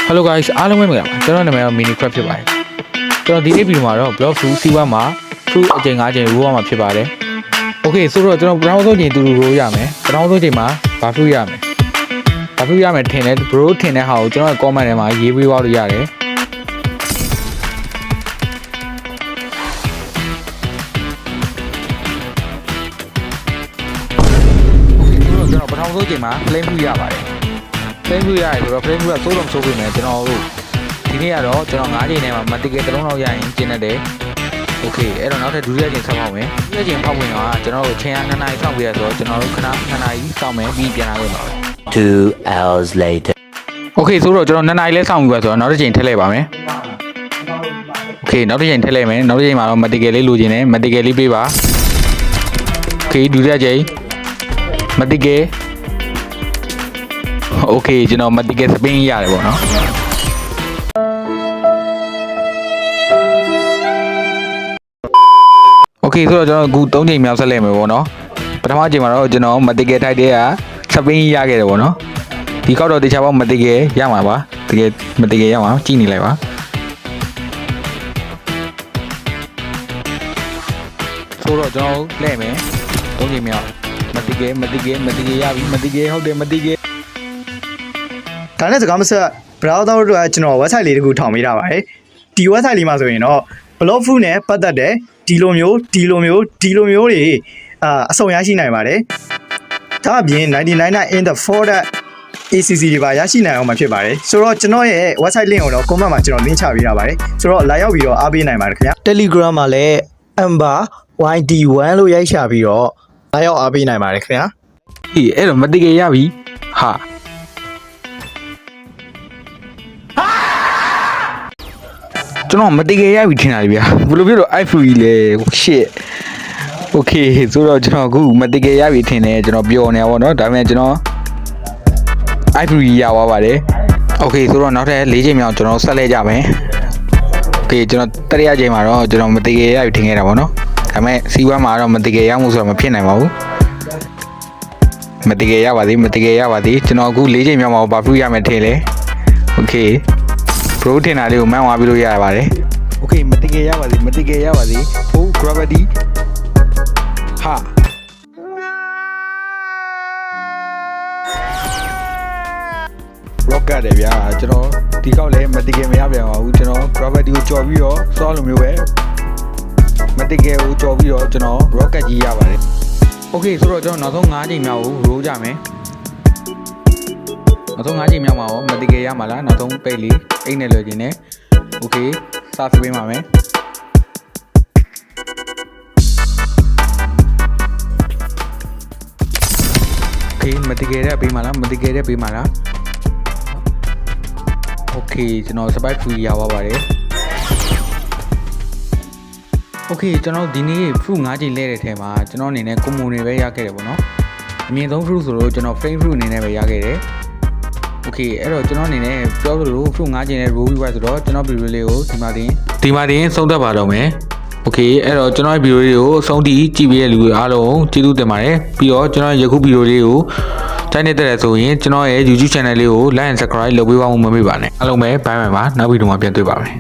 Hello guys အားလုံးပဲမင်္ဂလာပါကျွန်တော်နာမည်က Minicraft ဖြစ်ပါတယ်ကျွန်တော်ဒီနေ့ဗီဒီယိုမှာတော့ block fruit စီးပွားမှာ fruit အကြိမ်9ကြိမ် roll ရမှာဖြစ်ပါတယ် Okay ဆိုတော့ကျွန်တော်ပထမဆုံးချိန်တူတူ roll ရမယ်ပထမဆုံးချိန်မှာဘာ fruit ရမယ်ဘာ fruit ရမယ်ထင်တယ် bro ထင်တဲ့ဟာကိုကျွန်တော် comment ထဲမှာရေးပေးသွားလို့ရတယ်ကျွန်တော်ပထမဆုံးချိန်မှာ flame fruit ရပါတယ်flame fruit ရတယ်ဆိုတော့ flame fruit ကစိုးတော့စိုးပြင်မယ်ကျွန်တော်တို့ဒီနေ့ကတော့ကျွန်တော်9ချိန်ထဲမှာမတိကယ်တစ်လုံးလောက်ရရင်ကျင်းတယ် Okay အဲ့တော့နောက်ထပ်ဒုတိယချိန်ဆက်ပါမယ်ဒုတိယချိန်ဖောက်ဝင်တော့ကျွန်တော်တို့ချိန်2နာရီစောင့်ပြရဆိုတော့ကျွန်တော်တို့ခဏ2နာရီစောင့်မယ်ပြီးပြန်လာခဲ့ပါမယ် 2 hours later Okay ဆိုတော့ကျွန်တော်2နာရီလဲစောင့်ပြီးပါဆိုတော့နောက်တစ်ချိန်ထည့်လိုက်ပါမယ် Okay နောက်တစ်ချိန်ထည့်လိုက်မယ်နောက်တစ်ချိန်မှာတော့မတိကယ်လေးလိုချင်တယ်မတိကယ်လေးပေးပါ Okay ဒုတိယချိန်မတိကယ် Okay ကျွန်တော်မတိကယ်စပင်းရတယ်ပေါ့နော်Okay ဆိုတော့ကျွန်တော်အခု3ချိန်မြောက်ဆက်လိုက်မယ်ပေါ့နော်ပထမချိန်မှာတော့ကျွန်တော်မတိကယ်ထိုက်တဲ့ကစပင်းရခဲ့တယ်ပေါ့နော်ဒီကောက်တော့တခြားပေါင်းမတိကယ်ရမှာပါတကယ်မတိကယ်ရမှာကြည့်နေလိုက်ပါဆိုတော့ကျွန်တော်လှည့်မယ်3ချိန်မြောက်မတိကယ်ရပြီမတိကယ်ဟုတ်တယ်မတိကယ် ဒါနဲ့စကားမဆက် browser တို့ကကျွန်တော် website လေးတခုထောင်ပေးထားပါတယ်ဒီ website လေးမှာဆိုရင်တော့ block fruit နဲ့ပတ်သက်တဲ့ဒီလိုမျိုးတွေအစုံရရှိနိုင်ပါတယ်ဒါအပြင်99 in the format ACC တွေပါရရှိနိုင်အောင်မှာဖြစ်ပါတယ်ဆိုတော့ကျွန်တော်ရဲ့ website link ကိုတော့ comment မှာကျွန်တော် link ချပေးထားပါတယ်ဆိုတော့လာရောက်ပြီးတော့အားပေးနိုင်ပါတယ်ခင်ဗျာ Telegram မှာလည်း Amber YD1 လို့ရိုက်ရှာပြီးတော့လာရောက်အားပေးနိုင်ပါတယ်ခင်ဗျာ အဲ့တော့မတိကယ်ရပြီဟာကျွန်တော်မတိကယ်ရပြီထင်တာလေဗျာဘယ်လိုဖြစ်တော့ iFree လဲ shit Okay ဆိုတော့ကျွန်တော်အခုမတိကယ်ရပြီထင်တယ်ကျွန်တော်ပျော်နေတာပေါ့နော်ဒါပေမဲ့ကျွန်တော် iFree ရသွားပါတယ် Okay ဆိုတော့နောက်ထပ်4ချိန်မြောက်ကျွန်တော်ဆက်လဲကြမယ် Okay ကျွန်တော်တတိယချိန်မှာတော့ကျွန်တော်မတိကယ်ရပြီထင်ခဲ့တာပေါ့နော်ဒါပေမဲ့စီးပွားမှာတော့မတိကယ်ရမှုဆိုတော့မဖြစ်နိုင်ပါဘူးမတိကယ်ရပါသေးကျွန်တော်အခု4ချိန်မြောက်မှာဘာ fruit ရမယ်ထင်လဲ Okay bro ထင်တာလေးကိုမှန်းသွားပြီးလို့ရပါတယ် Okay မတိကယ်ရပါသေးဟို gravity ဟာ rocket တယ်ဗျာကျွန်တော်ဒီကောက်လည်းမတိကယ်မရပြန်ပါဘူးကျွန်တော် gravity ကိုကြော်ပြီးတော့စောလိုမျိုးပဲမတိကယ်ကိုကြော်ပြီးတော့ကျွန်တော် rocket ကြီးရပါတယ် Okay ဆိုတော့ကျွန်တော်နောက်ဆုံး5ချိန်မြောက်ကို roll ကြမယ်နောက်ဆုံး5ချိန်မြောက်မှာရောမတိကယ်ရမှာလားနောက်ဆုံးပိတ်လေးအိတ်နဲ့လွယ်ခြင်းနဲ့ Okay စသပေးပါမယ်Okay မတိကယ်ရပေးမှာလားOkay ကျွန်တော် spike free ရပါပါတယ် Okay ကျွန်တော်ဒီနေ့ fruit 5ချိန်လဲတဲ့ထဲမှာကျွန်တော်အနေနဲ့ common တွေပဲရခဲ့တယ်ပေါ့နော်အမြင့်ဆုံး fruit ဆိုတော့ကျွန်တော် flame fruit အနေနဲ့ပဲရခဲ့တယ် Okay အဲ့တော့ကျွန်တော်အနေနဲ့ပြောသလို fruit 5ချိန်နဲ့ roll ပြီးပါဆိုတော့ကျွန်တော် video လေးကိုဒီမှာတင်ဆုံးသက်ပါတော့မယ် Okay အဲ့တော့ကျွန်တော်ရဲ့ video လေးကိုအဆုံးထိကြည့်ပေးတဲ့လူတွေအားလုံးကျေးဇူးတင်ပါတယ်ပြီးတော့ကျွန်တော်ရဲ့ယခု video လေးကိုတိုင်းနေတဲ့ဆိုရင်ကျွန်တော်ရဲ့ YouTube channel လေးကို like and subscribe လုပ်ပေးပါဦးမမေ့ပါနဲ့အားလုံးပဲ bye bye ပါနောက် video မှာပြန်တွေ့ပါမယ်